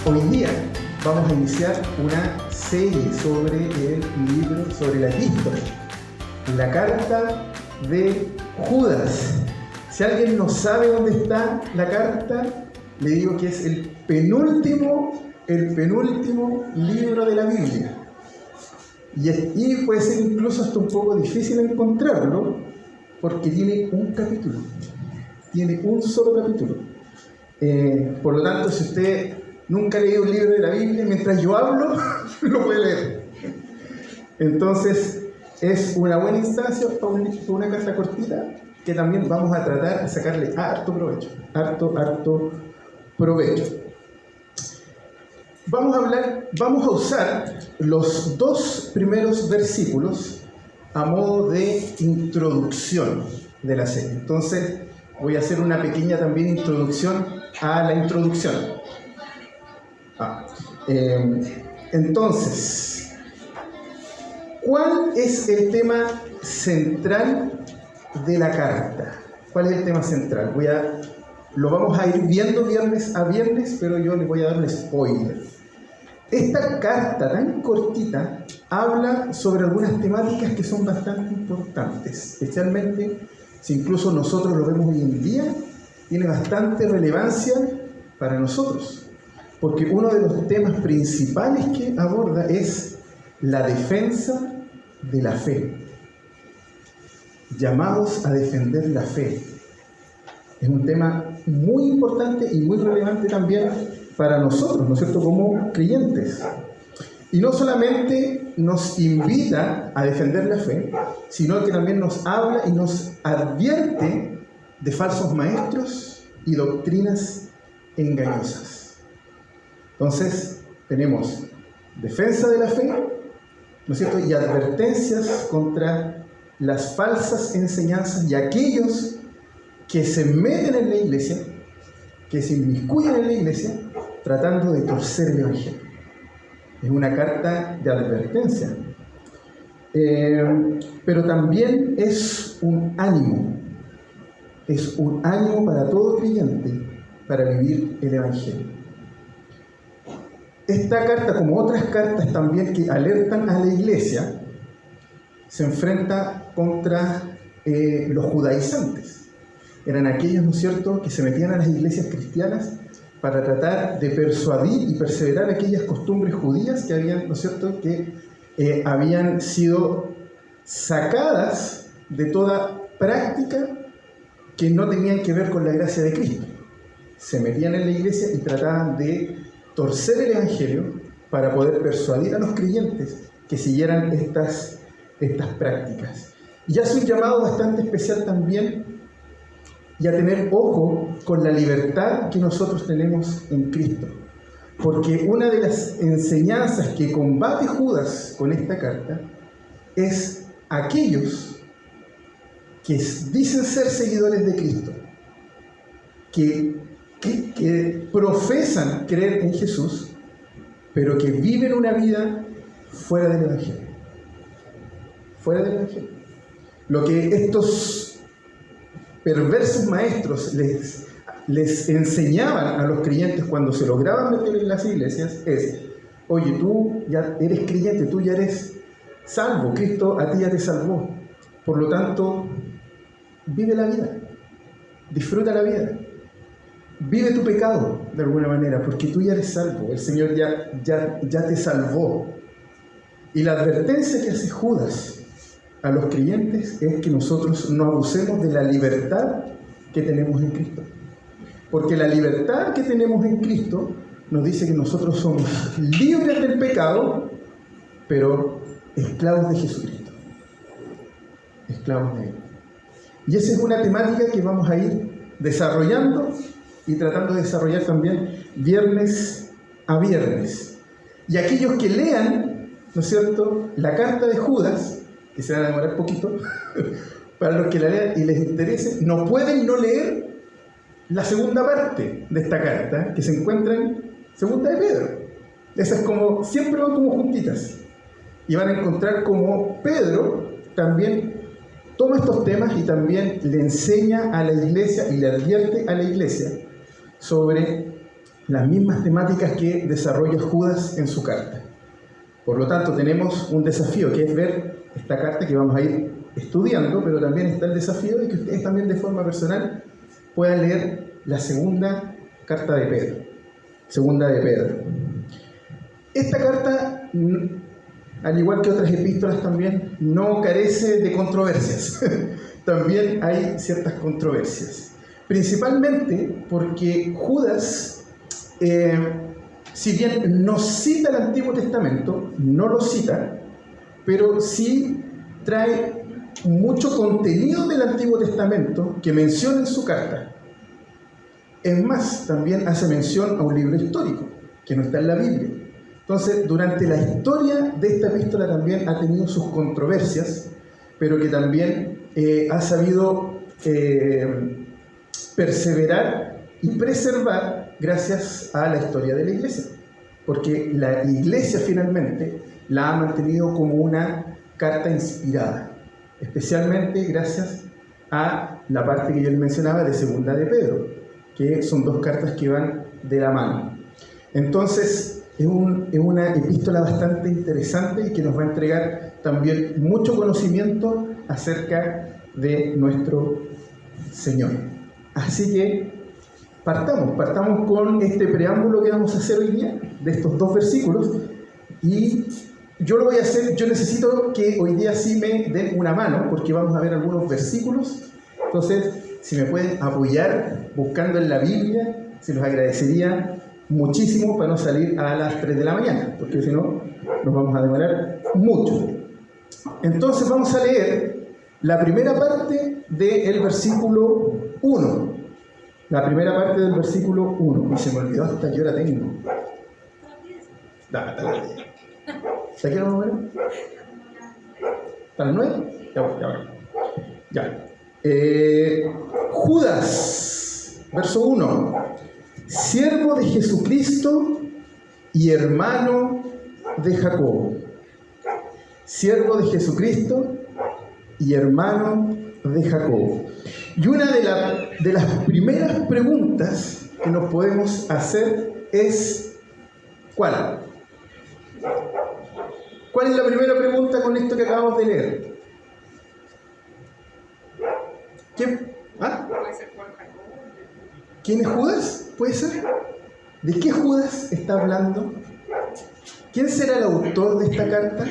Hoy día vamos a iniciar una serie sobre el libro, sobre la epístola, la carta de Judas. Si alguien no sabe dónde está la carta, le digo que es el penúltimo libro de la Biblia. Y puede ser incluso hasta un poco difícil encontrarlo, porque tiene un capítulo. Tiene un solo capítulo. Por lo tanto, si usted nunca ha leído un libro de la Biblia, mientras yo hablo, lo puede leer. Entonces, es una buena instancia para una carta cortita que también vamos a tratar de sacarle harto provecho. Harto provecho. Vamos a usar los dos primeros versículos a modo de introducción de la serie. Entonces, voy a hacer una pequeña también introducción a la introducción. Entonces, ¿cuál es el tema central de la carta? ¿Cuál es el tema central? Lo vamos a ir viendo viernes a viernes, pero yo les voy a dar un spoiler. Esta carta tan cortita habla sobre algunas temáticas que son bastante importantes, especialmente si incluso nosotros lo vemos hoy en día, tiene bastante relevancia para nosotros, porque uno de los temas principales que aborda es la defensa de la fe. Llamados a defender la fe. Es un tema muy importante y muy relevante también para nosotros, ¿no es cierto?, como creyentes. Y no solamente nos invita a defender la fe, sino que también nos habla y nos advierte de falsos maestros y doctrinas engañosas. Entonces, tenemos defensa de la fe, ¿no es cierto?, y advertencias contra las falsas enseñanzas y aquellos que se meten en la iglesia, que se inmiscuyen en la iglesia, tratando de torcer el evangelio. Es una carta de advertencia, pero también es un ánimo para todo creyente para vivir el evangelio. Esta carta, como otras cartas también que alertan a la iglesia, se enfrenta contra los judaizantes. Eran aquellos, ¿no es cierto?, que se metían a las iglesias cristianas para tratar de persuadir y perseverar aquellas costumbres judías que habían, ¿no es cierto?, que habían sido sacadas de toda práctica que no tenían que ver con la gracia de Cristo. Se metían en la iglesia y trataban de torcer el evangelio para poder persuadir a los creyentes que siguieran estas prácticas. Y hace un llamado bastante especial también y a tener ojo con la libertad que nosotros tenemos en Cristo. Porque una de las enseñanzas que combate Judas con esta carta es aquellos que dicen ser seguidores de Cristo, que profesan creer en Jesús, pero que viven una vida fuera del Evangelio. Fuera del Evangelio. Lo que estos perversos maestros les enseñaban a los creyentes cuando se lograban meter en las iglesias es: oye, tú ya eres creyente, tú ya eres salvo, Cristo a ti ya te salvó, por lo tanto vive la vida, disfruta la vida, vive tu pecado de alguna manera, porque tú ya eres salvo, el Señor ya te salvó. Y la advertencia que hace Judas a los creyentes es que nosotros no abusemos de la libertad que tenemos en Cristo. Porque la libertad que tenemos en Cristo nos dice que nosotros somos libres del pecado, pero esclavos de Jesucristo. Esclavos de Él. Y esa es una temática que vamos a ir desarrollando y tratando de desarrollar también viernes a viernes. Y aquellos que lean, ¿no es cierto?, la carta de Judas, que se van a demorar poquito, para los que la lean y les interese, no pueden no leer la segunda parte de esta carta, que se encuentra en Segunda de Pedro. Esas como, siempre van como juntitas. Y van a encontrar como Pedro también toma estos temas y también le enseña a la iglesia y le advierte a la iglesia sobre las mismas temáticas que desarrolla Judas en su carta. Por lo tanto, tenemos un desafío, que es ver esta carta que vamos a ir estudiando, pero también está el desafío de que ustedes también de forma personal puedan leer la segunda carta de Pedro. Segunda de Pedro. Esta carta, al igual que otras epístolas también, no carece de controversias. También hay ciertas controversias. Principalmente porque Judas, si bien no cita el Antiguo Testamento, no lo cita, pero sí trae mucho contenido del Antiguo Testamento que menciona en su carta. Es más, también hace mención a un libro histórico que no está en la Biblia. Entonces, durante la historia de esta epístola también ha tenido sus controversias, pero que también ha sabido perseverar y preservar gracias a la historia de la iglesia. Porque la iglesia finalmente la ha mantenido como una carta inspirada, especialmente gracias a la parte que yo les mencionaba de Segunda de Pedro, que son dos cartas que van de la mano. Entonces, es una epístola bastante interesante y que nos va a entregar también mucho conocimiento acerca de nuestro Señor. Así que partamos con este preámbulo que vamos a hacer hoy día, de estos dos versículos, y yo lo voy a hacer, yo necesito que hoy día sí me den una mano, porque vamos a ver algunos versículos. Entonces, si me pueden apoyar buscando en la Biblia, se los agradecería muchísimo para no salir a las 3 de la mañana, porque si no, nos vamos a demorar mucho. Entonces vamos a leer la primera parte del versículo 1. La primera parte del versículo 1. Y se me olvidó hasta qué hora tengo. Dale. ¿Hasta qué hora vamos a ver? ¿Hasta las 9? Ya. Judas, verso 1. Siervo de Jesucristo y hermano de Jacobo. Siervo de Jesucristo y hermano de Jacobo. Y una de las primeras preguntas que nos podemos hacer es ¿cuál? ¿Cuál es la primera pregunta con esto que acabamos de leer? ¿Quién? ¿Ah? ¿Quién es Judas? ¿Puede ser? ¿De qué Judas está hablando? ¿Quién será el autor de esta carta?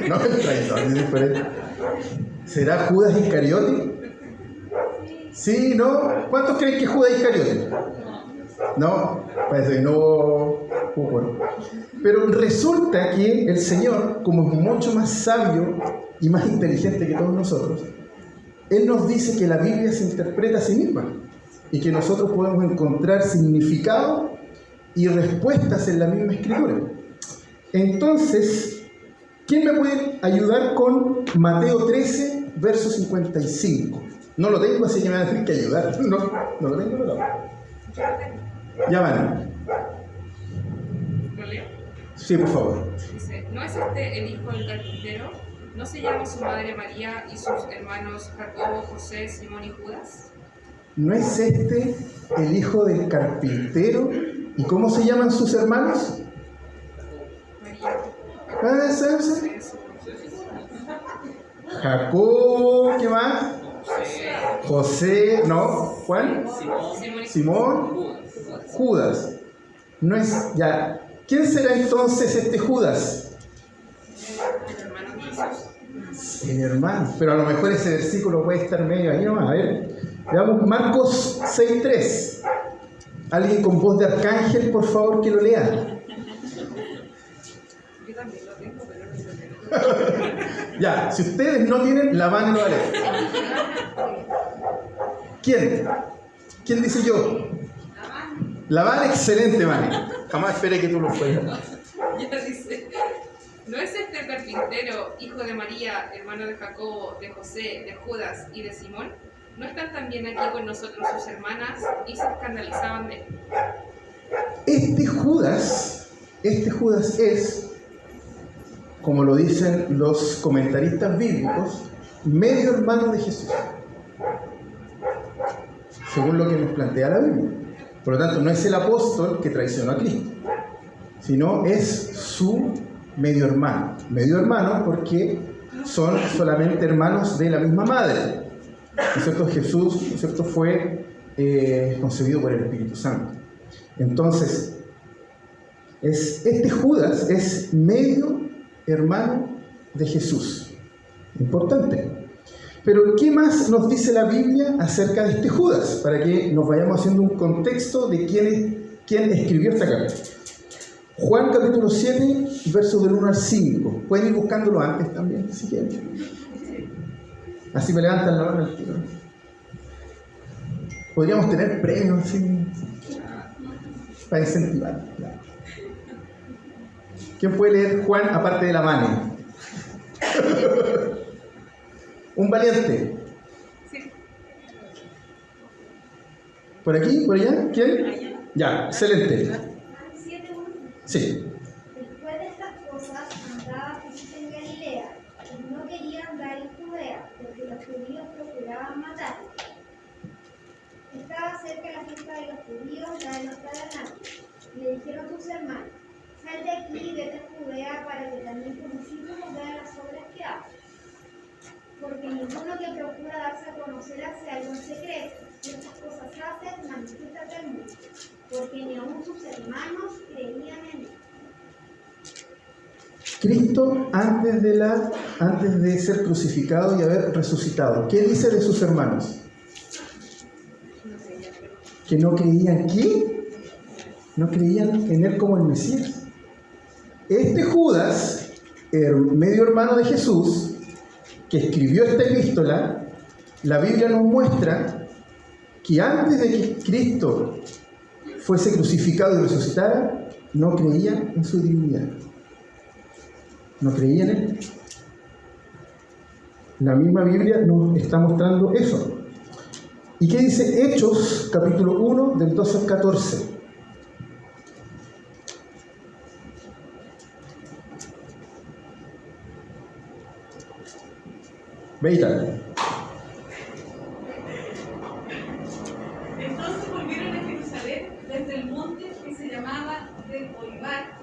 No, el traidor, es diferente. ¿Será Judas Iscariote? ¿Sí? ¿No? ¿Cuántos creen que es Judas Iscariote? No, parece que no. Bueno. Pero resulta que el Señor, como es mucho más sabio y más inteligente que todos nosotros, Él nos dice que la Biblia se interpreta a sí misma y que nosotros podemos encontrar significado y respuestas en la misma escritura. Entonces, ¿quién me puede ayudar con Mateo 13, verso 55? No lo tengo, así que me van a tener que ayudar. No lo tengo, no. Ya van. ¿Lo leo? Sí, por favor. Dice, ¿no es este el hijo del carpintero? ¿No se llama su madre María y sus hermanos Jacobo, José, Simón y Judas? ¿No es este el hijo del carpintero? ¿Y cómo se llaman sus hermanos? María. Jacobo, ¿qué más? José, ¿no? ¿Juan? Simón, Judas. No es, ya. ¿Quién será entonces este Judas? El hermano de Jesús. El hermano. Pero a lo mejor ese versículo puede estar medio ahí nomás. A ver, veamos Marcos 6:3. Alguien con voz de arcángel, por favor, que lo lea. Yo también lo tengo, pero no lo tengo. Ya, si ustedes no tienen, la van y lo leer. ¿Quién? ¿Quién dice yo? La van, excelente, Vane. Jamás esperé que tú lo fueras. Ya dice, ¿no es este el carpintero, hijo de María, hermano de Jacobo, de José, de Judas y de Simón? ¿No están también aquí con nosotros sus hermanas? Y se escandalizaban de él. Este Judas es, como lo dicen los comentaristas bíblicos, medio hermano de Jesús, según lo que nos plantea la Biblia. Por lo tanto, no es el apóstol que traicionó a Cristo, sino es su medio hermano. Medio hermano porque son solamente hermanos de la misma madre. ¿No es cierto? Jesús, ¿no es cierto?, fue concebido por el Espíritu Santo. Entonces, este Judas es medio hermano de Jesús. Importante. Pero, ¿qué más nos dice la Biblia acerca de este Judas? Para que nos vayamos haciendo un contexto de quién escribió esta carta. Juan capítulo 7, versos del 1 al 5. Pueden ir buscándolo antes también, si quieren. Así me levantan la mano al tiro. Podríamos tener premios así para incentivar. ¿Quién puede leer Juan aparte de la mano? Un valiente. Sí. ¿Por aquí? ¿Por allá? ¿Quién? Ya, excelente. Sí. Después de estas cosas andaba Jesús en Galilea, y no quería andar en Judea, porque los judíos procuraban matarlo. Estaba cerca la fiesta de los judíos, la de los tabernacles. Y le dijeron sus hermanos: sal de aquí y vete a Judea, para que también tus discípulos vean las obras que haces. Porque ninguno que procura darse a conocer hace algo en secreto. Si estas cosas haces, manifiéstate al mundo, porque ni aun sus hermanos creían en él. Cristo, antes de ser crucificado y haber resucitado, ¿qué dice de sus hermanos? Que no creían. ¿Quién? No creían en él como el Mesías. Este Judas, el medio hermano de Jesús, que escribió esta epístola, la Biblia nos muestra que antes de que Cristo fuese crucificado y resucitara, no creía en su divinidad. No creía en él. La misma Biblia nos está mostrando eso. ¿Y qué dice Hechos, capítulo 1, del 12 al 14? Veita. Entonces volvieron a Jerusalén desde el monte que se llamaba del Olivar,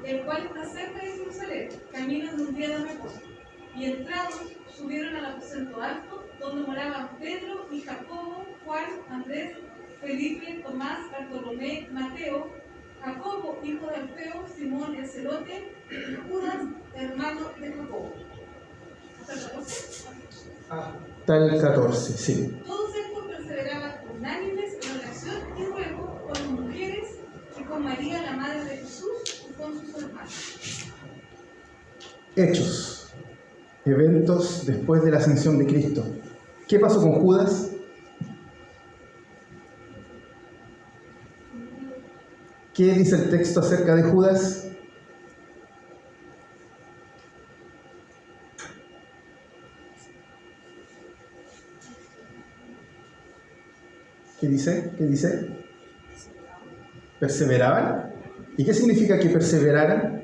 el cual está cerca de Jerusalén, camino de un día de reposo. Y entrados, subieron al aposento alto, donde moraban Pedro y Jacobo, Juan, Andrés, Felipe, Tomás, Bartolomé, Mateo, Jacobo, hijo de Alfeo, Simón el celote, Judas, hermano de Jacobo. Hasta el 14, sí. Todos estos perseveraban unánimes en oración y ruego con las mujeres y con María, la madre de Jesús, y con sus hermanos. Hechos. Eventos después de la ascensión de Cristo. ¿Qué pasó con Judas? ¿Qué dice el texto acerca de Judas? ¿Qué dice? ¿Qué dice? ¿Perseveraban? ¿Y qué significa que perseveraran?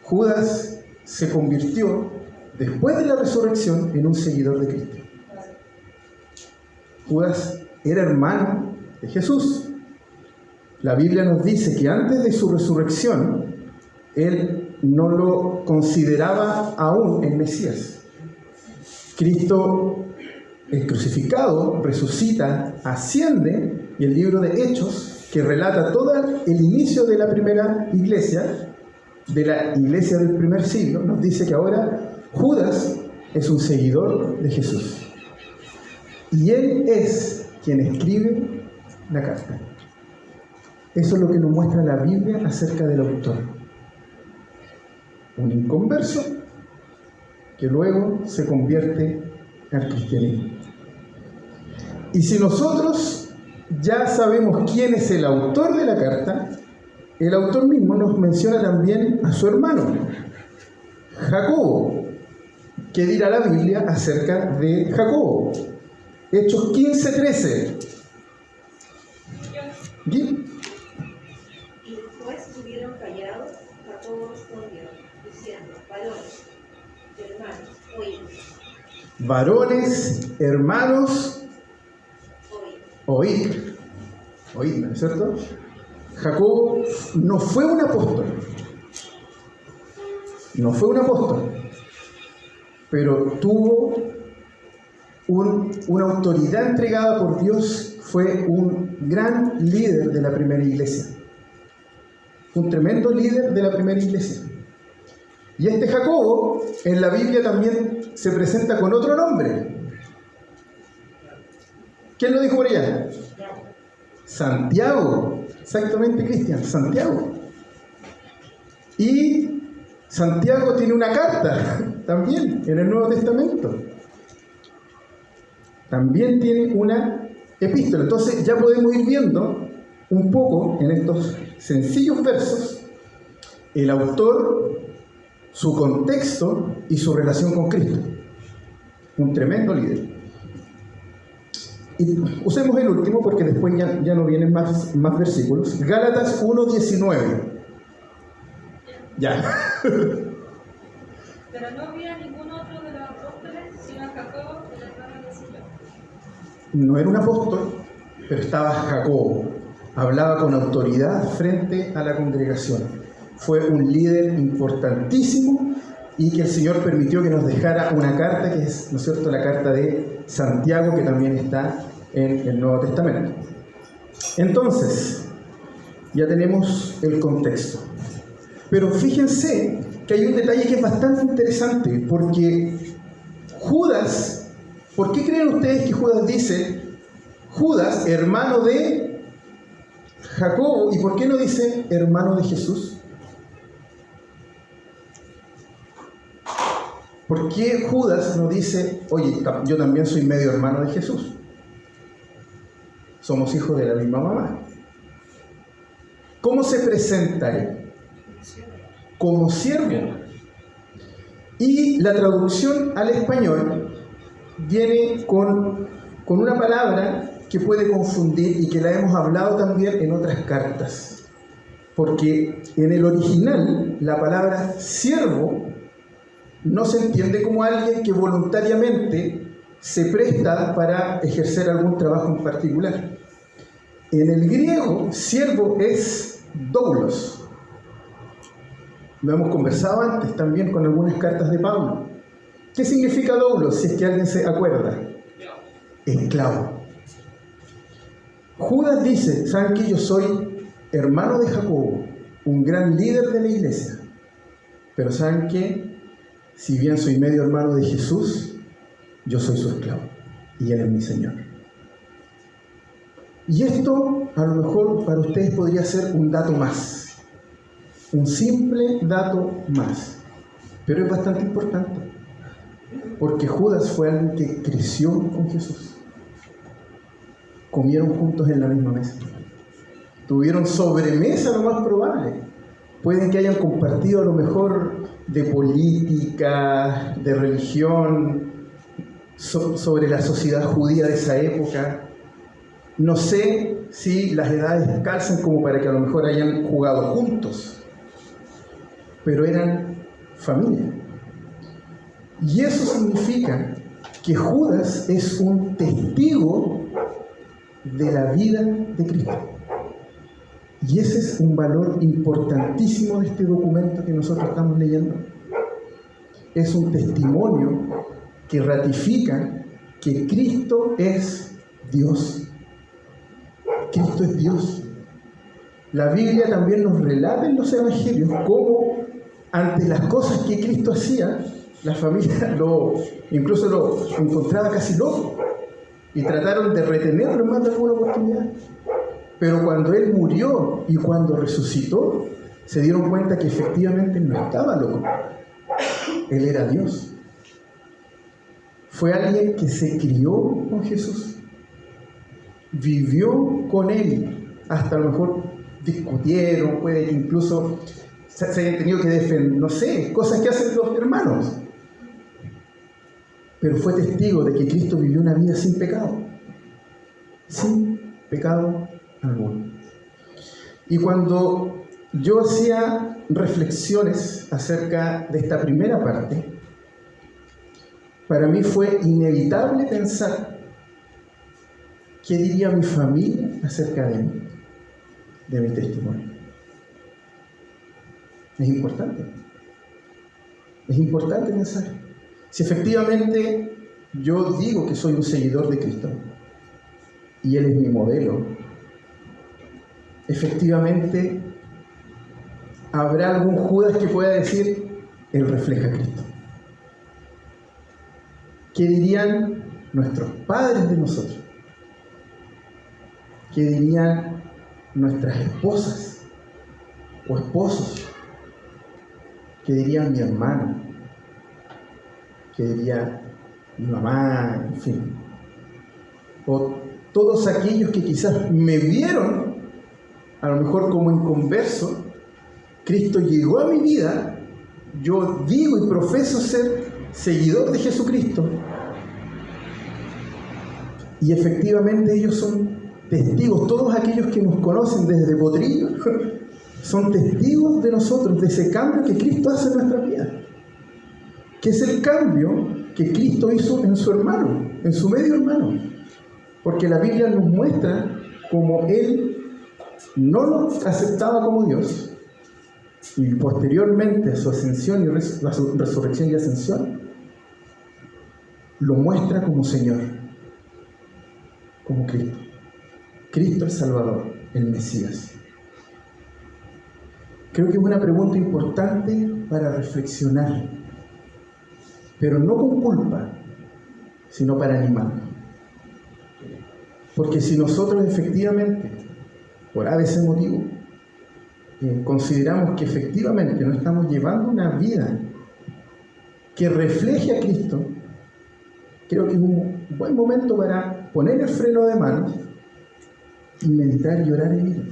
Judas se convirtió, después de la resurrección, en un seguidor de Cristo. Judas era hermano de Jesús. La Biblia nos dice que antes de su resurrección, él no lo consideraba aún el Mesías. Cristo es crucificado, resucita, asciende, y el libro de Hechos, que relata todo el inicio de la primera iglesia, de la iglesia del primer siglo, nos dice que ahora Judas es un seguidor de Jesús. Y él es quien escribe la carta. Eso es lo que nos muestra la Biblia acerca del autor. Un inconverso que luego se convierte al cristianismo. Y si nosotros ya sabemos quién es el autor de la carta, el autor mismo nos menciona también a su hermano, Jacobo. ¿Qué dirá la Biblia acerca de Jacobo? Hechos 15:13. ¿Sí? Y después estuvieron callados, Jacobo respondió, diciendo: varones, hermanos, oíd. varones, hermanos, oíd, ¿no es cierto? Jacobo no fue un apóstol, pero tuvo una autoridad entregada por Dios, fue un gran líder de la primera iglesia, un tremendo líder de la primera iglesia. Y este Jacobo en la Biblia también se presenta con otro nombre. ¿Quién lo dijo por allá? Santiago. Exactamente, Cristian, Santiago. Y Santiago tiene una carta también en el Nuevo Testamento. También tiene una epístola. Entonces ya podemos ir viendo un poco en estos sencillos versos el autor, su contexto y su relación con Cristo. Un tremendo líder. Y usemos el último porque después ya no vienen más versículos. Gálatas 1:19. Ya. Pero no había ningún otro de los apóstoles sino Jacobo, el hermano de Simón. No era un apóstol, pero estaba Jacobo. Hablaba con autoridad frente a la congregación. Fue un líder importantísimo y que el Señor permitió que nos dejara una carta que es, ¿no es cierto?, la carta de Santiago, que también está en el Nuevo Testamento. Entonces, ya tenemos el contexto. Pero fíjense que hay un detalle que es bastante interesante, porque Judas, ¿por qué creen ustedes que Judas dice Judas, hermano de Jacobo, y por qué no dice hermano de Jesús? ¿Por qué Judas no dice, oye, yo también soy medio hermano de Jesús? Somos hijos de la misma mamá. ¿Cómo se presenta él? Como siervo. Y la traducción al español viene con una palabra que puede confundir y que la hemos hablado también en otras cartas. Porque en el original la palabra siervo no se entiende como alguien que voluntariamente se presta para ejercer algún trabajo en particular. En el griego, siervo es doulos. Lo hemos conversado antes también con algunas cartas de Pablo. ¿Qué significa doulos, si es que alguien se acuerda? Esclavo. Judas dice, ¿saben qué? Yo soy hermano de Jacobo, un gran líder de la iglesia. Pero ¿saben qué? Si bien soy medio hermano de Jesús, yo soy su esclavo y Él es mi Señor. Y esto a lo mejor para ustedes podría ser un dato más, un simple dato más, pero es bastante importante, porque Judas fue alguien que creció con Jesús, comieron juntos en la misma mesa, tuvieron sobremesa lo más probable, pueden que hayan compartido a lo mejor de política, de religión, sobre la sociedad judía de esa época. No sé si las edades calzan como para que a lo mejor hayan jugado juntos, pero eran familia. Y eso significa que Judas es un testigo de la vida de Cristo. Y ese es un valor importantísimo de este documento que nosotros estamos leyendo. Es un testimonio que ratifica que Cristo es Dios. Cristo es Dios. La Biblia también nos relata en los evangelios cómo ante las cosas que Cristo hacía, la familia incluso lo encontraba casi loco y trataron de retenerlo en más de alguna oportunidad. Pero cuando Él murió y cuando resucitó, se dieron cuenta que efectivamente no estaba loco. Él era Dios. Fue alguien que se crió con Jesús. Vivió con Él. Hasta a lo mejor discutieron, puede que incluso se hayan tenido que defender, no sé, cosas que hacen los hermanos. Pero fue testigo de que Cristo vivió una vida sin pecado. Sin pecado alguno. Y cuando yo hacía reflexiones acerca de esta primera parte, para mí fue inevitable pensar qué diría mi familia acerca de mí, de mi testimonio. Es importante. Es importante pensar. Si efectivamente yo digo que soy un seguidor de Cristo y Él es mi modelo, efectivamente habrá algún Judas que pueda decir, Él refleja a Cristo. ¿Qué dirían nuestros padres de nosotros? ¿Qué dirían nuestras esposas o esposos? ¿Qué diría mi hermano? ¿Qué diría mi mamá? En fin. O todos aquellos que quizás me vieron, a lo mejor como inconverso, Cristo llegó a mi vida, yo digo y profeso ser seguidor de Jesucristo, y efectivamente ellos son testigos, todos aquellos que nos conocen desde Potrillo, son testigos de nosotros, de ese cambio que Cristo hace en nuestra vida, que es el cambio que Cristo hizo en su hermano, en su medio hermano, porque la Biblia nos muestra cómo Él no lo aceptaba como Dios, y posteriormente a su ascensión y su resurrección y ascensión, lo muestra como Señor, como Cristo. Cristo el Salvador, el Mesías. Creo que es una pregunta importante para reflexionar, pero no con culpa, sino para animarnos. Porque si nosotros efectivamente, por ese motivo, consideramos que efectivamente no estamos llevando una vida que refleje a Cristo, creo que es un buen momento para poner el freno de mano y meditar y orar en ello.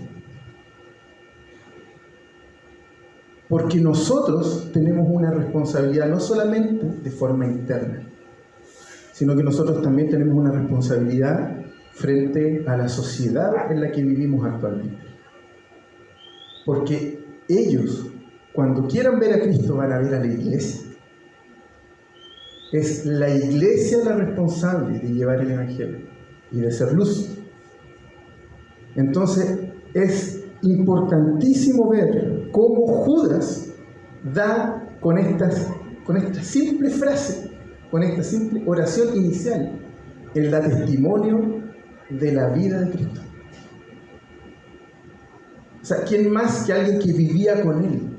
Porque nosotros tenemos una responsabilidad no solamente de forma interna, sino que nosotros también tenemos una responsabilidad frente a la sociedad en la que vivimos actualmente. Porque ellos, cuando quieran ver a Cristo, van a ver a la iglesia. Es la iglesia la responsable de llevar el Evangelio y de ser luz. Entonces, es importantísimo ver cómo Judas da con esta simple frase, con esta simple oración inicial, él da testimonio de la vida de Cristo. O sea, ¿quién más que alguien que vivía con Él?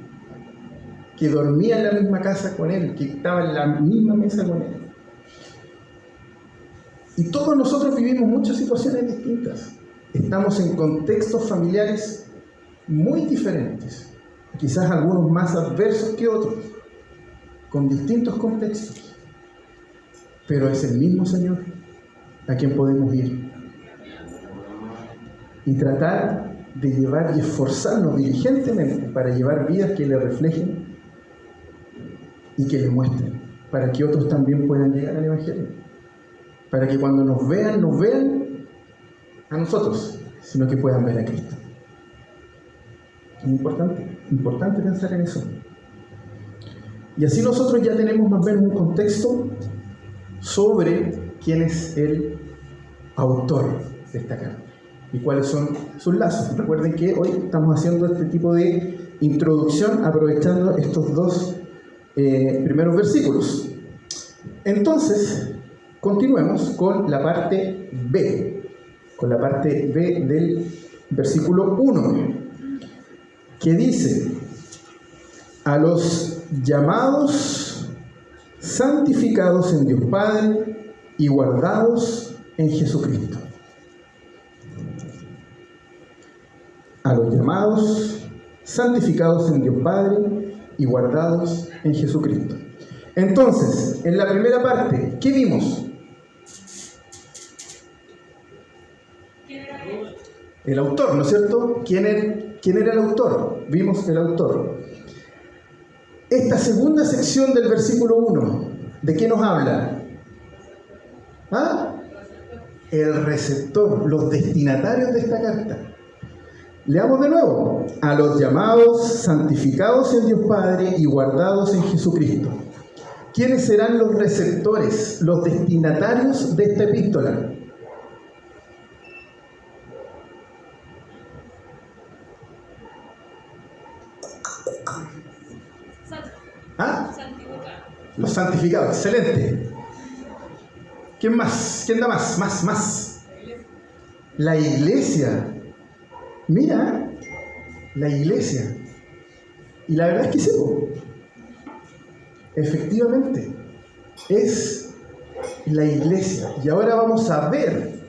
Que dormía en la misma casa con Él, que estaba en la misma mesa con Él. Y todos nosotros vivimos muchas situaciones distintas. Estamos en contextos familiares muy diferentes, quizás algunos más adversos que otros, con distintos contextos. Pero es el mismo Señor a quien podemos ir y tratar de llevar y esforzarnos diligentemente para llevar vidas que le reflejen y que le muestren, para que otros también puedan llegar al Evangelio, para que cuando nos vean a nosotros, sino que puedan ver a Cristo. Es importante pensar en eso. Y así nosotros ya tenemos más o menos un contexto sobre quién es el autor de esta carta y cuáles son sus lazos. Recuerden que hoy estamos haciendo este tipo de introducción aprovechando estos dos primeros versículos. Entonces, continuemos con la parte B, del versículo 1, que dice: a los llamados, santificados en Dios Padre y guardados en Jesucristo. A los llamados, santificados en Dios Padre y guardados en Jesucristo. Entonces, en la primera parte, ¿qué vimos? El autor, ¿no es cierto? ¿Quién era el autor? Vimos el autor. Esta segunda sección del versículo 1, ¿de qué nos habla? El receptor, los destinatarios de esta carta. Leamos de nuevo: a los llamados, santificados en Dios Padre y guardados en Jesucristo. ¿quiénes serán los receptores, los destinatarios de esta epístola? ¿Ah? Los santificados, excelente. ¿Quién más? ¿Quién da más? Más. La iglesia. Mira, la iglesia. Y la verdad es que sí, efectivamente, es la iglesia. Y ahora vamos a ver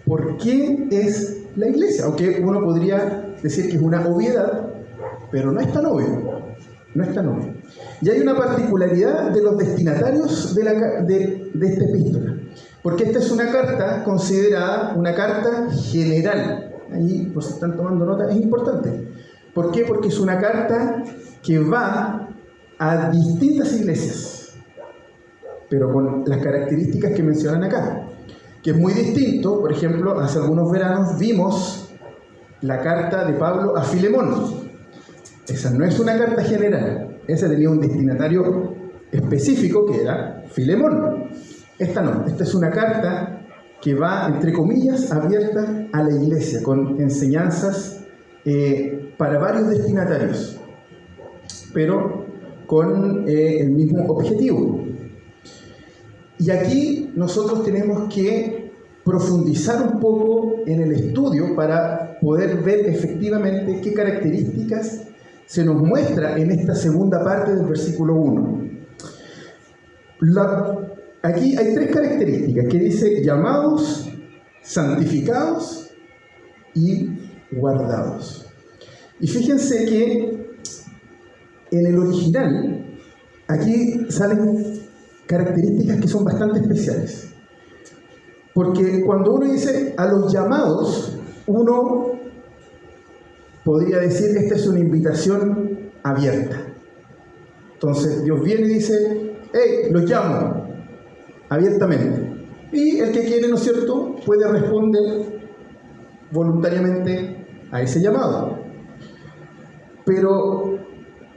por qué es la iglesia. Aunque uno podría decir que es una obviedad, pero no es tan obvio. No es tan obvio. Y hay una particularidad de los destinatarios de esta epístola. Porque esta es una carta considerada una carta general. Ahí, por si están tomando nota, es importante. ¿Por qué? Porque es una carta que va a distintas iglesias, pero con las características que mencionan acá, que es muy distinto. Por ejemplo, hace algunos veranos vimos la carta de Pablo a Filemón. Esa no es una carta general, esa tenía un destinatario específico que era Filemón. Esta no, esta es una carta que va, entre comillas, abierta a la iglesia, con enseñanzas para varios destinatarios, pero con el mismo objetivo. Y aquí nosotros tenemos que profundizar un poco en el estudio para poder ver efectivamente qué características se nos muestra en esta segunda parte del versículo 1. Aquí hay tres características que dice llamados, santificados y guardados. Y fíjense que en el original, aquí salen características que son bastante especiales. Porque cuando uno dice a los llamados, uno podría decir, esta es una invitación abierta. Entonces Dios viene y dice, hey, los llamo abiertamente. Y el que quiere, ¿no es cierto?, puede responder voluntariamente a ese llamado. Pero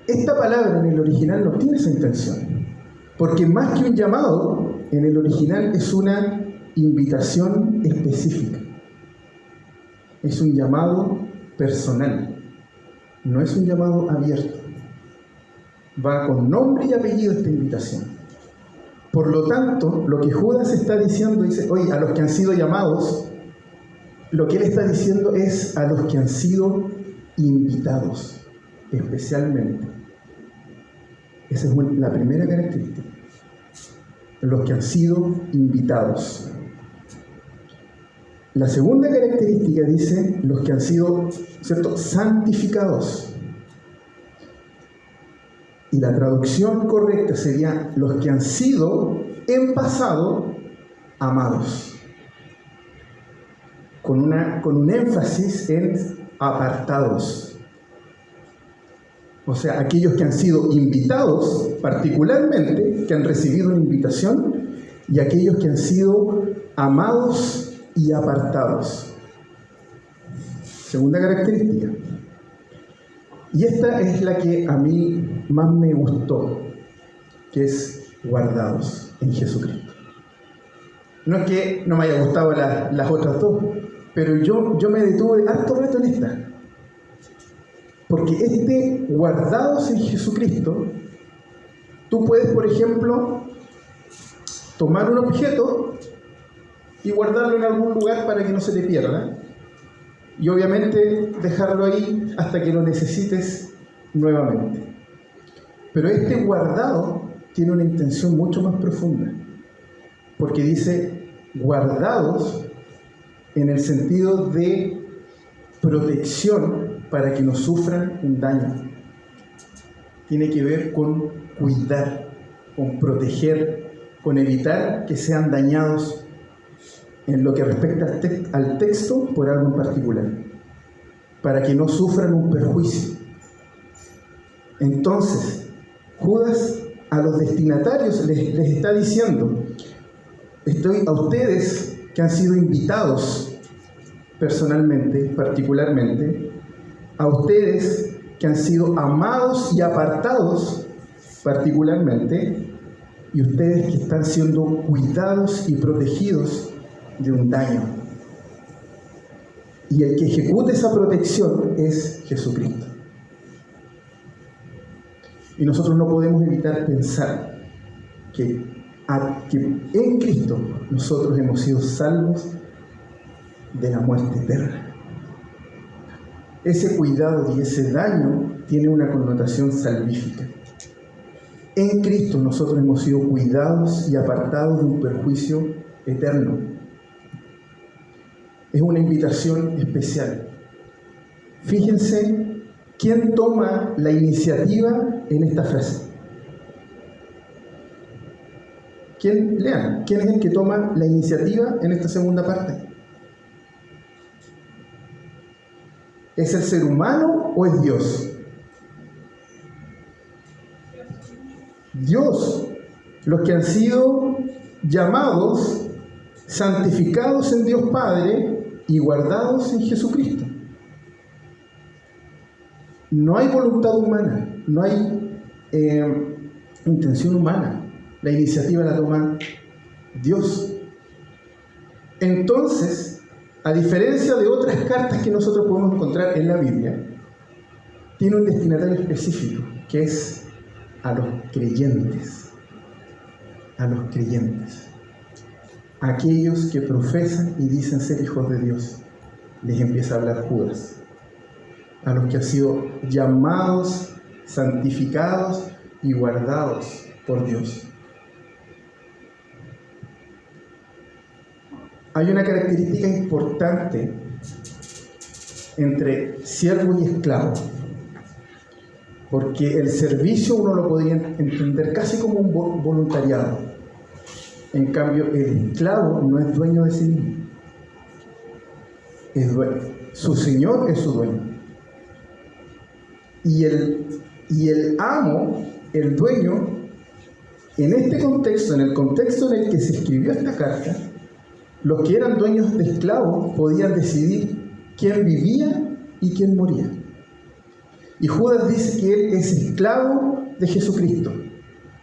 esta palabra en el original no tiene esa intención. Porque más que un llamado, en el original es una invitación específica. Es un llamado personal, no es un llamado abierto. Va con nombre y apellido esta invitación. Por lo tanto, lo que Judas está diciendo, dice, oye, a los que han sido llamados, lo que él está diciendo es a los que han sido invitados, especialmente. Esa es la primera característica. Los que han sido invitados. La segunda característica dice los que han sido, ¿cierto?, santificados. Y la traducción correcta sería los que han sido en pasado amados. Con un énfasis en apartados. O sea, aquellos que han sido invitados particularmente, que han recibido una invitación, y aquellos que han sido amados y apartados. Segunda característica. Y esta es la que a mí más me gustó, que es guardados en Jesucristo. No es que no me haya gustado las otras dos, pero yo me detuve harto rato en esta. Porque guardados en Jesucristo, tú puedes, por ejemplo, tomar un objeto y guardarlo en algún lugar para que no se te pierda. Y obviamente dejarlo ahí hasta que lo necesites nuevamente. Pero guardado tiene una intención mucho más profunda. Porque dice guardados en el sentido de protección para que no sufran un daño. Tiene que ver con cuidar, con proteger, con evitar que sean dañados en lo que respecta al texto por algo en particular, para que no sufran un perjuicio. Entonces, Judas a los destinatarios les está diciendo, a ustedes que han sido invitados personalmente, particularmente, a ustedes que han sido amados y apartados particularmente, y ustedes que están siendo cuidados y protegidos de un daño. Y el que ejecuta esa protección es Jesucristo. Y nosotros no podemos evitar pensar que en Cristo nosotros hemos sido salvos de la muerte eterna. Ese cuidado y ese daño tiene una connotación salvífica. En Cristo nosotros hemos sido cuidados y apartados de un perjuicio eterno. Es una invitación especial. Fíjense quién toma la iniciativa en esta frase. Lean, ¿quién es el que toma la iniciativa en esta segunda parte? ¿Es el ser humano o es Dios? Dios, los que han sido llamados, santificados en Dios Padre y guardados en Jesucristo. No hay voluntad humana, no hay intención humana. La iniciativa la toma Dios. Entonces, a diferencia de otras cartas que nosotros podemos encontrar en la Biblia, tiene un destinatario específico, que es a los creyentes. A los creyentes. Aquellos que profesan y dicen ser hijos de Dios. Les empieza a hablar Judas. A los que han sido llamados, santificados y guardados por Dios. Hay una característica importante entre siervo y esclavo, porque el servicio uno lo podría entender casi como un voluntariado. En cambio, el esclavo no es dueño de sí mismo. Es dueño. Su señor es su dueño. Y el amo, el dueño, en este contexto, en el contexto en el que se escribió esta carta, los que eran dueños de esclavos podían decidir quién vivía y quién moría. Y Judas dice que él es esclavo de Jesucristo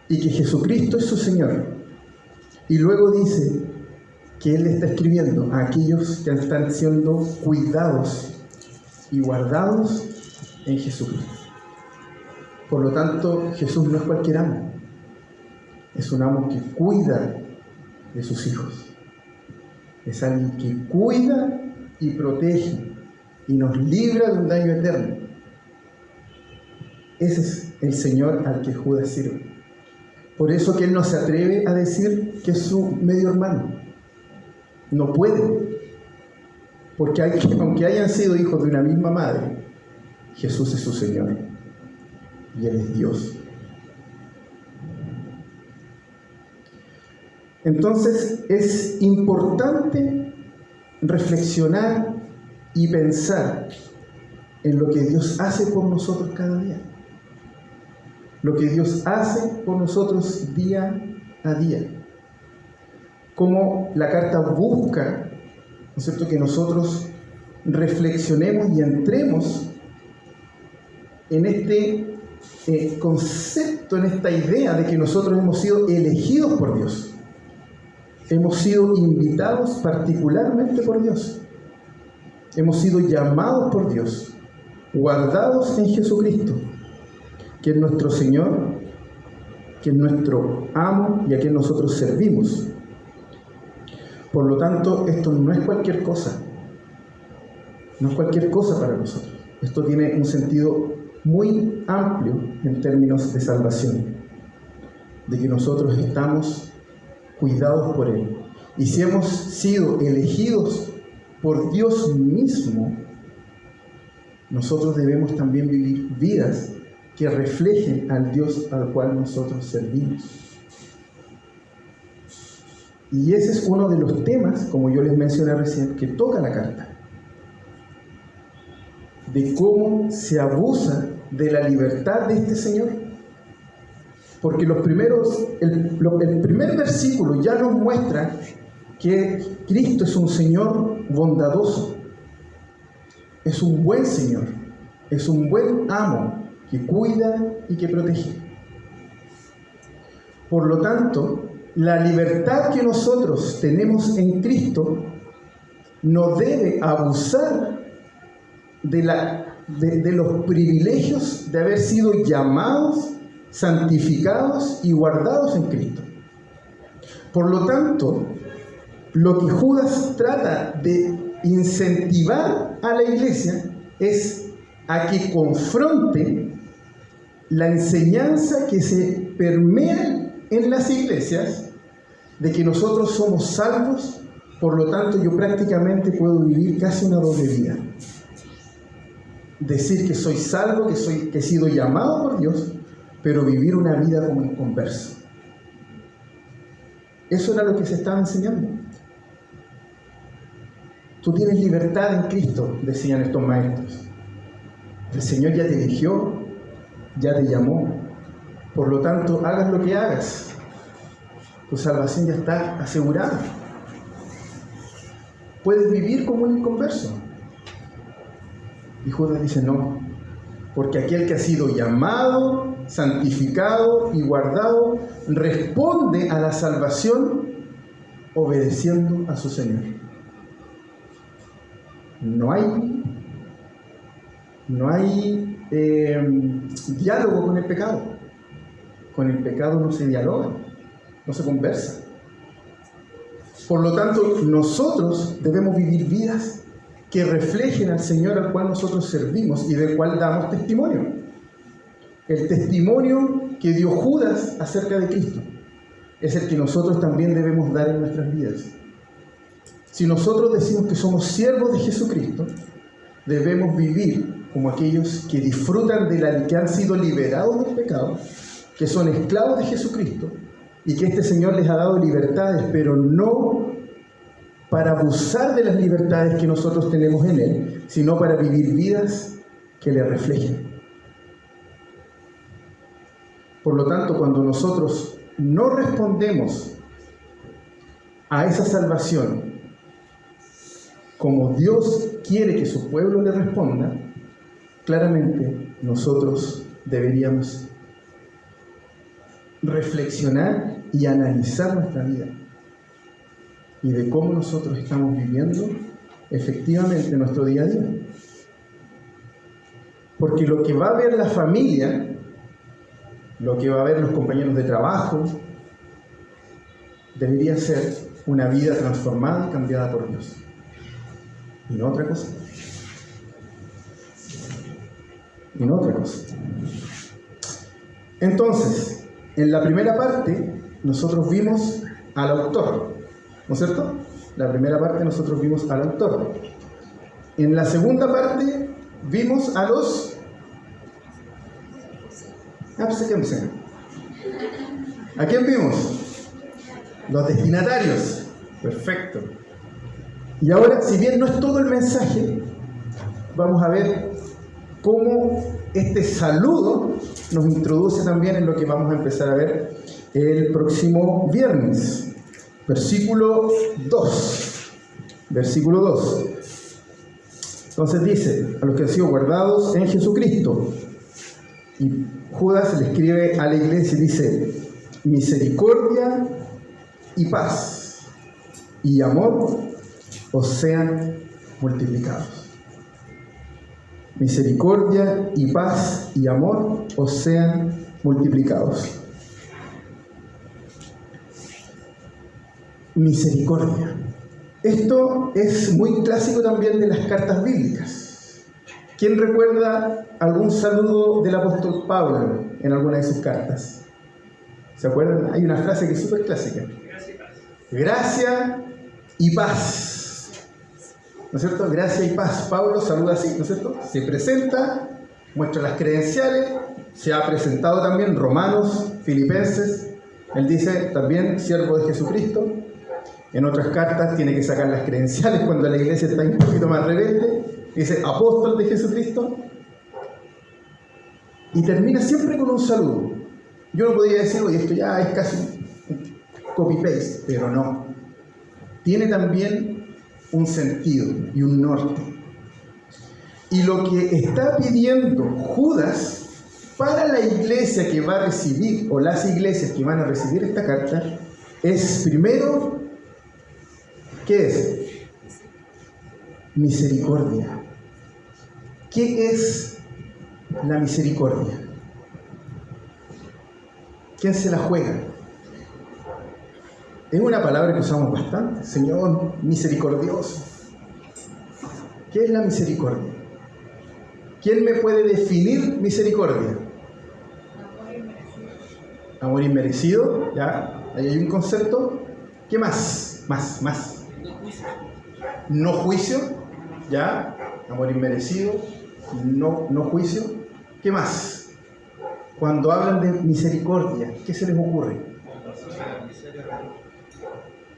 y que Jesucristo es su Señor. Y luego dice que él está escribiendo a aquellos que están siendo cuidados y guardados en Jesucristo. Por lo tanto, Jesús no es cualquier amo. Es un amo que cuida de sus hijos. Es alguien que cuida y protege y nos libra de un daño eterno. Ese es el Señor al que Judas sirve. Por eso que él no se atreve a decir que es su medio hermano. No puede. Porque aunque hayan sido hijos de una misma madre, Jesús es su Señor. Y Él es Dios. Entonces es importante reflexionar y pensar en lo que Dios hace por nosotros cada día. Lo que Dios hace por nosotros día a día. Cómo la carta busca, ¿no es cierto?, que nosotros reflexionemos y entremos en este concepto, en esta idea de que nosotros hemos sido elegidos por Dios. Hemos sido invitados particularmente por Dios. Hemos sido llamados por Dios, guardados en Jesucristo, que es nuestro Señor, que es nuestro amo y a quien nosotros servimos. Por lo tanto, esto no es cualquier cosa. No es cualquier cosa para nosotros. Esto tiene un sentido muy amplio en términos de salvación, de que nosotros estamos cuidados por Él. Y si hemos sido elegidos por Dios mismo, nosotros debemos también vivir vidas que reflejen al Dios al cual nosotros servimos. Y ese es uno de los temas, como yo les mencioné recién, que toca la carta. De cómo se abusa de la libertad de este Señor. Porque el primer versículo ya nos muestra que Cristo es un Señor bondadoso. Es un buen Señor. Es un buen amo que cuida y que protege. Por lo tanto, la libertad que nosotros tenemos en Cristo no debe abusar de los privilegios de haber sido llamados, santificados y guardados en Cristo. Por lo tanto, lo que Judas trata de incentivar a la iglesia es a que confronte la enseñanza que se permea en las iglesias de que nosotros somos salvos, por lo tanto yo prácticamente puedo vivir casi una doble vida. Decir que soy salvo, que he sido llamado por Dios, pero vivir una vida como inconverso. Eso era lo que se estaba enseñando. Tú tienes libertad en Cristo, decían estos maestros. El Señor ya te eligió, ya te llamó. Por lo tanto, hagas lo que hagas, tu salvación ya está asegurada. Puedes vivir como un inconverso. Y Judas dice no, porque aquel que ha sido llamado, santificado y guardado, responde a la salvación obedeciendo a su Señor. No hay diálogo con el pecado. Con el pecado no se dialoga, no se conversa. Por lo tanto, nosotros debemos vivir vidas que reflejen al Señor al cual nosotros servimos y del cual damos testimonio. El testimonio que dio Judas acerca de Cristo es el que nosotros también debemos dar en nuestras vidas. Si nosotros decimos que somos siervos de Jesucristo, debemos vivir como aquellos que disfrutan que han sido liberados del pecado, que son esclavos de Jesucristo y que este Señor les ha dado libertades, pero no para abusar de las libertades que nosotros tenemos en Él, sino para vivir vidas que le reflejen. Por lo tanto, cuando nosotros no respondemos a esa salvación como Dios quiere que su pueblo le responda, claramente nosotros deberíamos reflexionar y analizar nuestra vida y de cómo nosotros estamos viviendo efectivamente nuestro día a día. Porque lo que va a ver la familia, lo que va a ver los compañeros de trabajo, debería ser una vida transformada y cambiada por Dios. Y no otra cosa. Y no otra cosa. Entonces, en la primera parte, nosotros vimos al autor, ¿no es cierto? La primera parte nosotros vimos al autor. En la segunda parte vimos a los... ¿A quién vimos? Los destinatarios. Perfecto. Y ahora, si bien no es todo el mensaje, vamos a ver cómo este saludo nos introduce también en lo que vamos a empezar a ver el próximo viernes. Versículo 2. Versículo 2. Entonces dice, a los que han sido guardados en Jesucristo. Y Judas le escribe a la iglesia y dice, misericordia y paz y amor os sean multiplicados. Misericordia y paz y amor os sean multiplicados. Misericordia. Esto es muy clásico también de las cartas bíblicas. ¿Quién recuerda algún saludo del apóstol Pablo en alguna de sus cartas? ¿Se acuerdan? Hay una frase que es súper clásica. Gracia y paz. ¿No es cierto? Gracia y paz. Pablo saluda así, ¿no es cierto? Se presenta, muestra las credenciales, se ha presentado también Romanos, Filipenses. Él dice también siervo de Jesucristo. En otras cartas tiene que sacar las credenciales cuando la iglesia está un poquito más rebelde. Dice apóstol de Jesucristo. Y termina siempre con un saludo. Yo no podría decir, oye, esto ya es casi un copy-paste, pero no. Tiene también un sentido y un norte. Y lo que está pidiendo Judas para la iglesia que va a recibir, o las iglesias que van a recibir esta carta, es primero, ¿qué es? Misericordia. ¿Qué es la misericordia? ¿Quién se la juega? Es una palabra que usamos bastante. Señor misericordioso. ¿Qué es la misericordia? ¿Quién me puede definir misericordia? Amor inmerecido, ¿ya? Ahí hay un concepto. ¿Qué más? Más. No juicio, ¿ya? Amor inmerecido, no juicio. ¿Qué más? Cuando hablan de misericordia, ¿qué se les ocurre?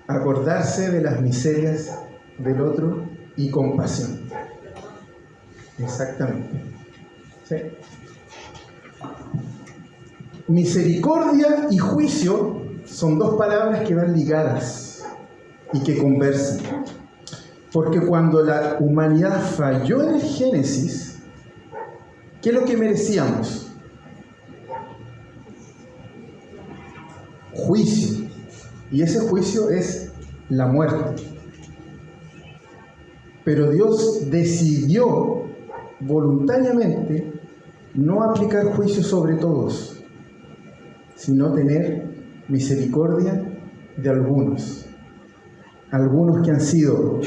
Acordarse de las miserias del otro y compasión. Exactamente. ¿Sí? Misericordia y juicio son dos palabras que van ligadas y que conversan. Porque cuando la humanidad falló en el Génesis, ¿qué es lo que merecíamos? Juicio. Y ese juicio es la muerte. Pero Dios decidió voluntariamente no aplicar juicio sobre todos, sino tener misericordia de algunos. Algunos que han sido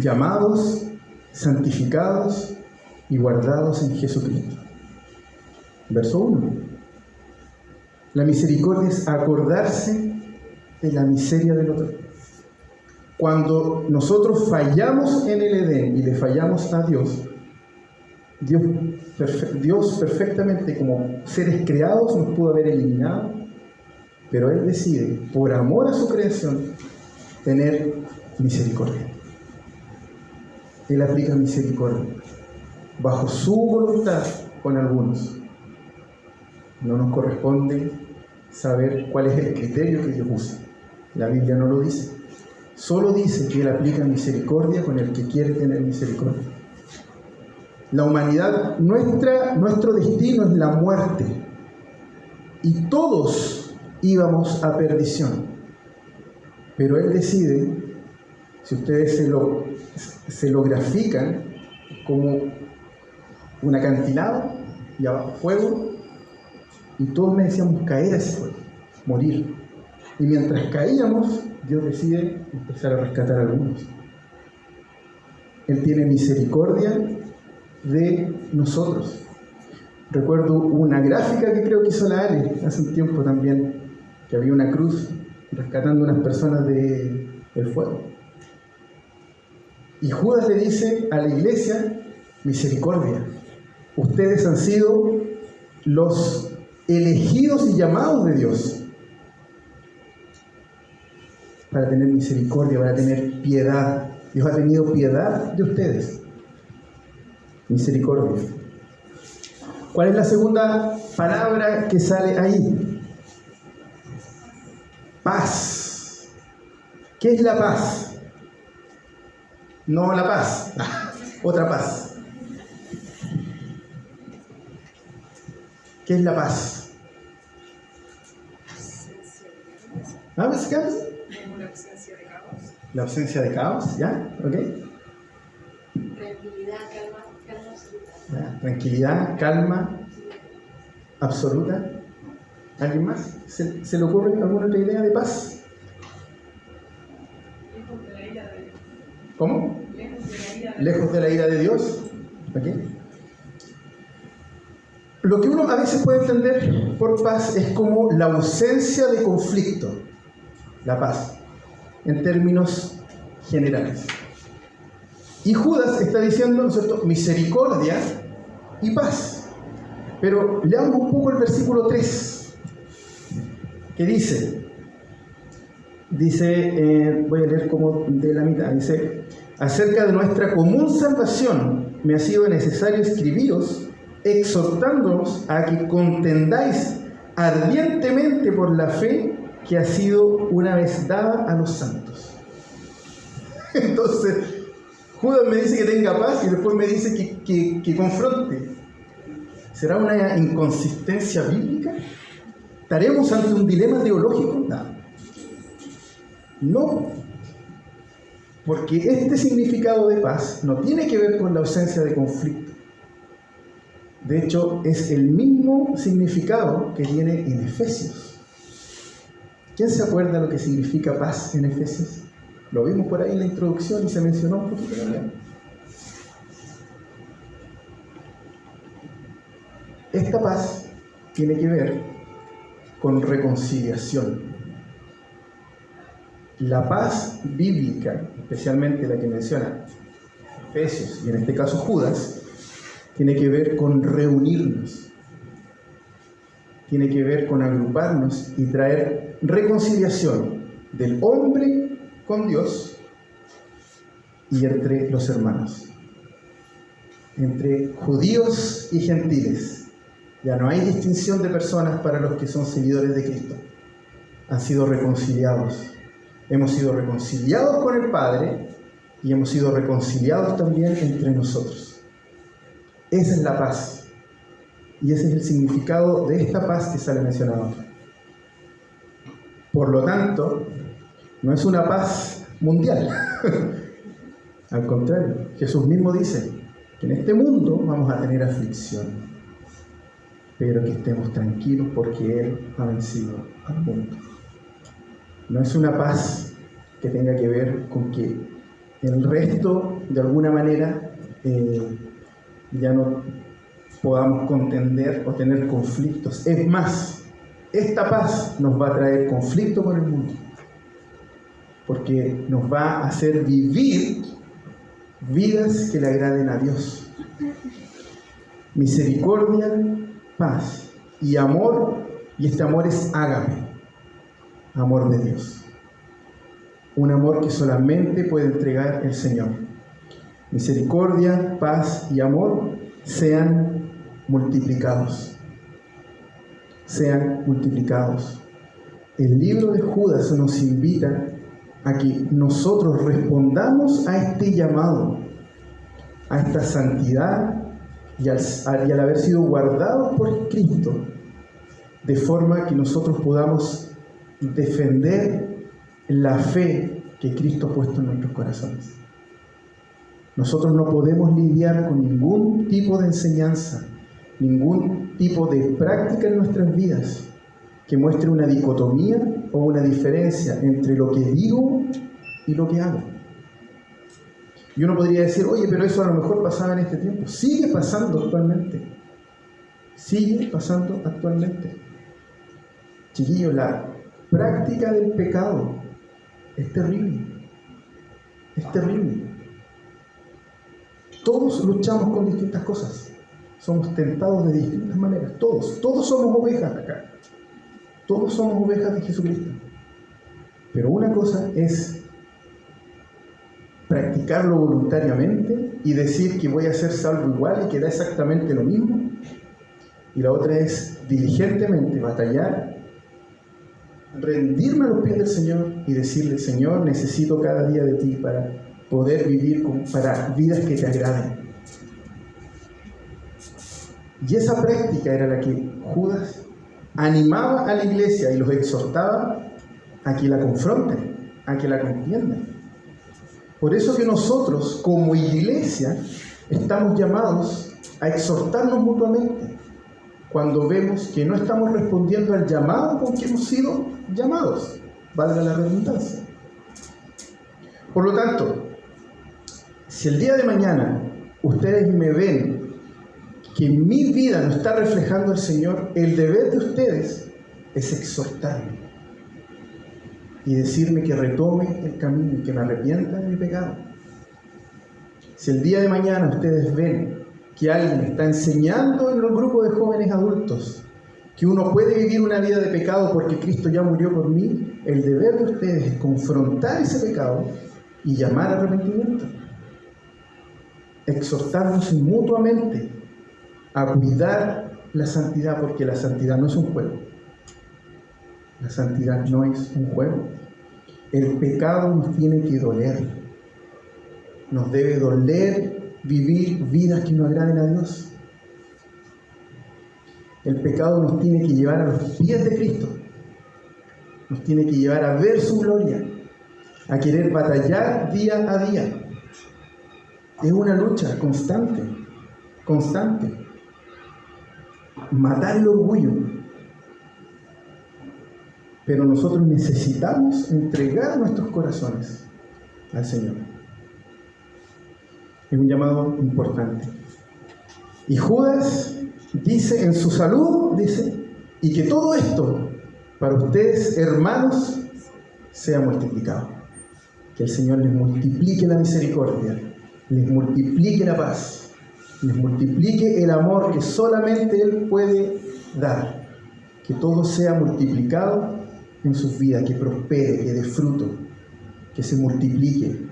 llamados, santificados y guardados en Jesucristo. Verso 1. La misericordia es acordarse de la miseria del otro. Cuando nosotros fallamos en el Edén y le fallamos a Dios, Dios perfectamente como seres creados nos pudo haber eliminado, pero Él decide, por amor a su creación, tener misericordia. Él aplica misericordia bajo su voluntad con algunos. No nos corresponde saber cuál es el criterio que Dios usa. La Biblia no lo dice. Solo dice que Él aplica misericordia con el que quiere tener misericordia. La humanidad, nuestro destino es la muerte. Y todos íbamos a perdición. Pero Él decide, si ustedes se lo grafican como un acantilado y abajo fuego, y todos merecíamos caer a ese fuego, morir. Y mientras caíamos, Dios decide empezar a rescatar a algunos. Él tiene misericordia de nosotros. Recuerdo una gráfica que creo que hizo la Ale hace un tiempo también, que había una cruz rescatando a unas personas del fuego. Y Judas le dice a la iglesia, misericordia. Ustedes han sido los elegidos y llamados de Dios para tener misericordia, para tener piedad. Dios ha tenido piedad de ustedes. Misericordia. ¿Cuál es la segunda palabra que sale ahí? Paz. ¿Qué es la paz? No la paz, otra paz. ¿Qué es la paz? ¿Ah, ves qué es? Como la ausencia de caos. La ausencia de caos, ¿ya? ¿Ok? Tranquilidad, calma absoluta. ¿Ya? Tranquilidad, calma absoluta. ¿Alguien más? ¿Se le ocurre alguna otra idea de paz? Lejos de la ira de Dios. ¿Cómo? Lejos de la ira de Dios. Lejos de la ira de Dios. ¿Ok? Lo que uno a veces puede entender por paz es como la ausencia de conflicto. La paz, en términos generales. Y Judas está diciendo, ¿no es cierto?, misericordia y paz. Pero leamos un poco el versículo 3, que dice, voy a leer como de la mitad, dice, acerca de nuestra común salvación me ha sido necesario escribiros, exhortándoos a que contendáis ardientemente por la fe que ha sido una vez dada a los santos. Entonces, Judas me dice que tenga paz y después me dice que confronte. ¿Será una inconsistencia bíblica? ¿Estaremos ante un dilema teológico? No, porque este significado de paz no tiene que ver con la ausencia de conflicto. De hecho, es el mismo significado que tiene en Efesios. ¿Quién se acuerda lo que significa paz en Efesios? Lo vimos por ahí en la introducción y se mencionó un poquito también. Esta paz tiene que ver con reconciliación. La paz bíblica, especialmente la que menciona Efesios y en este caso Judas, tiene que ver con reunirnos, tiene que ver con agruparnos y traer reconciliación del hombre con Dios y entre los hermanos, entre judíos y gentiles. Ya no hay distinción de personas para los que son seguidores de Cristo. Han sido reconciliados. Hemos sido reconciliados con el Padre y hemos sido reconciliados también entre nosotros. Esa es la paz. Y ese es el significado de esta paz que sale mencionado. Por lo tanto, no es una paz mundial. Al contrario, Jesús mismo dice que en este mundo vamos a tener aflicción, pero que estemos tranquilos porque Él ha vencido al mundo. No es una paz que tenga que ver con que el resto, de alguna manera, ya no podamos contender o tener conflictos. Es más, esta paz nos va a traer conflicto con el mundo, porque nos va a hacer vivir vidas que le agraden a Dios. Misericordia, paz y amor, y este amor es ágape, amor de Dios, un amor que solamente puede entregar el Señor. Misericordia, paz y amor sean multiplicados, sean multiplicados. El libro de Judas nos invita a que nosotros respondamos a este llamado, a esta santidad, y al haber sido guardados por Cristo, de forma que nosotros podamos defender la fe que Cristo ha puesto en nuestros corazones. Nosotros no podemos lidiar con ningún tipo de enseñanza, ningún tipo de práctica en nuestras vidas que muestre una dicotomía o una diferencia entre lo que digo y lo que hago. Y uno podría decir, oye, pero eso a lo mejor pasaba en este tiempo. Sigue pasando actualmente. Sigue pasando actualmente. Chiquillos, la práctica del pecado es terrible. Es terrible. Todos luchamos con distintas cosas. Somos tentados de distintas maneras. Todos somos ovejas acá. Todos somos ovejas de Jesucristo. Pero una cosa es practicarlo voluntariamente y decir que voy a ser salvo igual y que da exactamente lo mismo. Y la otra es diligentemente batallar, rendirme a los pies del Señor y decirle, Señor, necesito cada día de ti para poder vivir para vidas que te agraden. Y esa práctica era la que Judas animaba a la iglesia y los exhortaba a que la confronten, a que la contiendan. Por eso que nosotros, como iglesia, estamos llamados a exhortarnos mutuamente cuando vemos que no estamos respondiendo al llamado con que hemos sido llamados, valga la redundancia. Por lo tanto, si el día de mañana ustedes me ven que mi vida no está reflejando al Señor, el deber de ustedes es exhortarme y decirme que retome el camino y que me arrepienta de mi pecado. Si el día de mañana ustedes ven que alguien está enseñando en los grupos de jóvenes adultos que uno puede vivir una vida de pecado porque Cristo ya murió por mí, el deber de ustedes es confrontar ese pecado y llamar al arrepentimiento. Exhortarnos mutuamente a cuidar la santidad, porque la santidad no es un juego. La santidad no es un juego. El pecado nos tiene que doler. Nos debe doler vivir vidas que no agraden a Dios. El pecado nos tiene que llevar a los pies de Cristo. Nos tiene que llevar a ver su gloria, a querer batallar día a día. Es una lucha constante, constante. Matar el orgullo. Pero nosotros necesitamos entregar nuestros corazones al Señor. Es un llamado importante. Y Judas dice en su salud, dice, y que todo esto para ustedes, hermanos, sea multiplicado. Que el Señor les multiplique la misericordia, les multiplique la paz, les multiplique el amor que solamente Él puede dar. Que todo sea multiplicado en sus vidas, que prospere, que dé fruto, que se multiplique.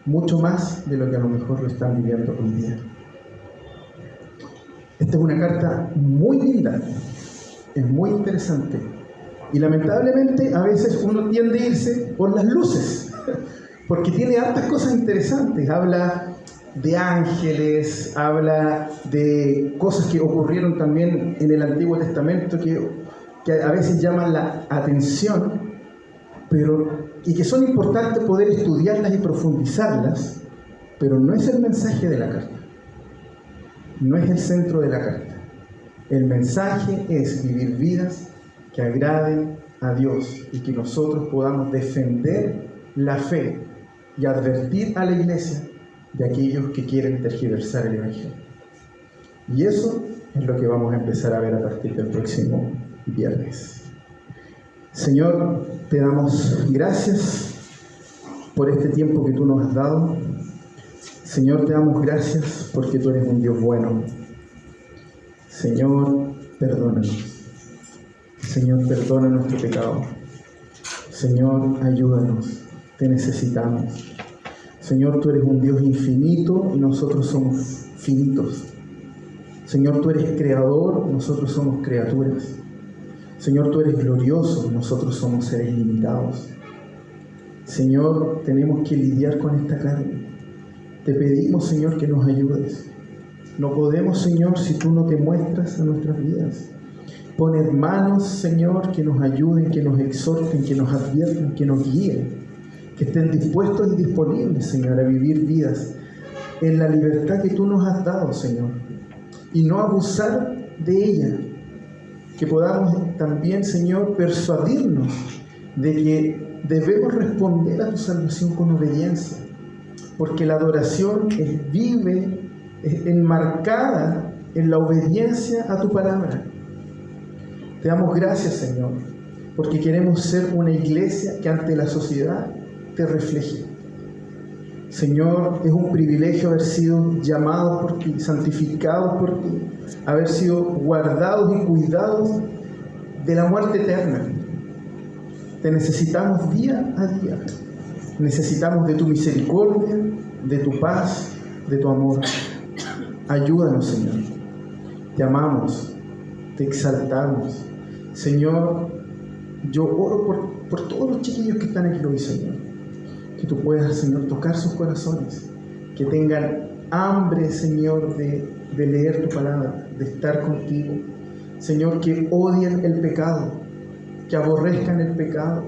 Mucho más de lo que a lo mejor lo están viviendo hoy día. Esta es una carta muy linda, es muy interesante. Y lamentablemente a veces uno tiende a irse por las luces, porque tiene hartas cosas interesantes. Habla de ángeles, habla de cosas que ocurrieron también en el Antiguo Testamento que a veces llaman la atención, y que son importantes poder estudiarlas y profundizarlas, pero no es el mensaje de la carta. No es el centro de la carta. El mensaje es vivir vidas que agraden a Dios y que nosotros podamos defender la fe y advertir a la iglesia de aquellos que quieren tergiversar el Evangelio. Y eso es lo que vamos a empezar a ver a partir del próximo viernes. Señor, te damos gracias por este tiempo que tú nos has dado. Señor, te damos gracias porque tú eres un Dios bueno. Señor, perdónanos. Señor, perdona nuestro pecado. Señor, ayúdanos. Te necesitamos. Señor, tú eres un Dios infinito y nosotros somos finitos. Señor, tú eres creador, nosotros somos criaturas. Señor, tú eres glorioso, nosotros somos seres limitados. Señor, tenemos que lidiar con esta carne. Te pedimos, Señor, que nos ayudes. No podemos, Señor, si tú no te muestras a nuestras vidas. Pon hermanos, Señor, que nos ayuden, que nos exhorten, que nos adviertan, que nos guíen, que estén dispuestos y disponibles, Señor, a vivir vidas en la libertad que tú nos has dado, Señor, y no abusar de ella. Que podamos también, Señor, persuadirnos de que debemos responder a tu salvación con obediencia, porque la adoración es enmarcada en la obediencia a tu palabra. Te damos gracias, Señor, porque queremos ser una iglesia que ante la sociedad te refleje. Señor, es un privilegio haber sido llamados por ti, santificados por ti, haber sido guardados y cuidados de la muerte eterna. Te necesitamos día a día. Necesitamos de tu misericordia, de tu paz, de tu amor. Ayúdanos, Señor. Te amamos, te exaltamos. Señor, yo oro por todos los chiquillos que están aquí hoy, Señor. Que tú puedas, Señor, tocar sus corazones. Que tengan hambre, Señor, de leer tu palabra, de estar contigo. Señor, que odien el pecado, que aborrezcan el pecado,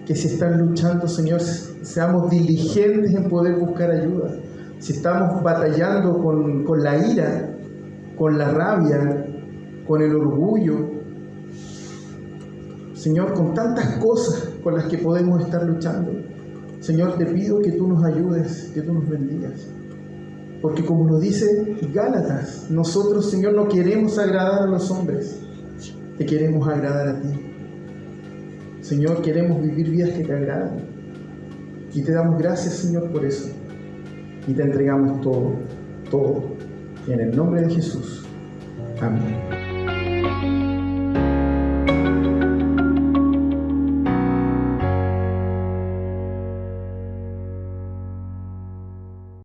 que si están luchando, Señor, seamos diligentes en poder buscar ayuda. Si estamos batallando con la ira, con la rabia, con el orgullo, Señor, con tantas cosas con las que podemos estar luchando, Señor, te pido que tú nos ayudes, que tú nos bendigas. Porque como lo dice Gálatas, nosotros, Señor, no queremos agradar a los hombres, te queremos agradar a ti. Señor, queremos vivir vidas que te agradan. Y te damos gracias, Señor, por eso. Y te entregamos todo, todo. En el nombre de Jesús. Amén.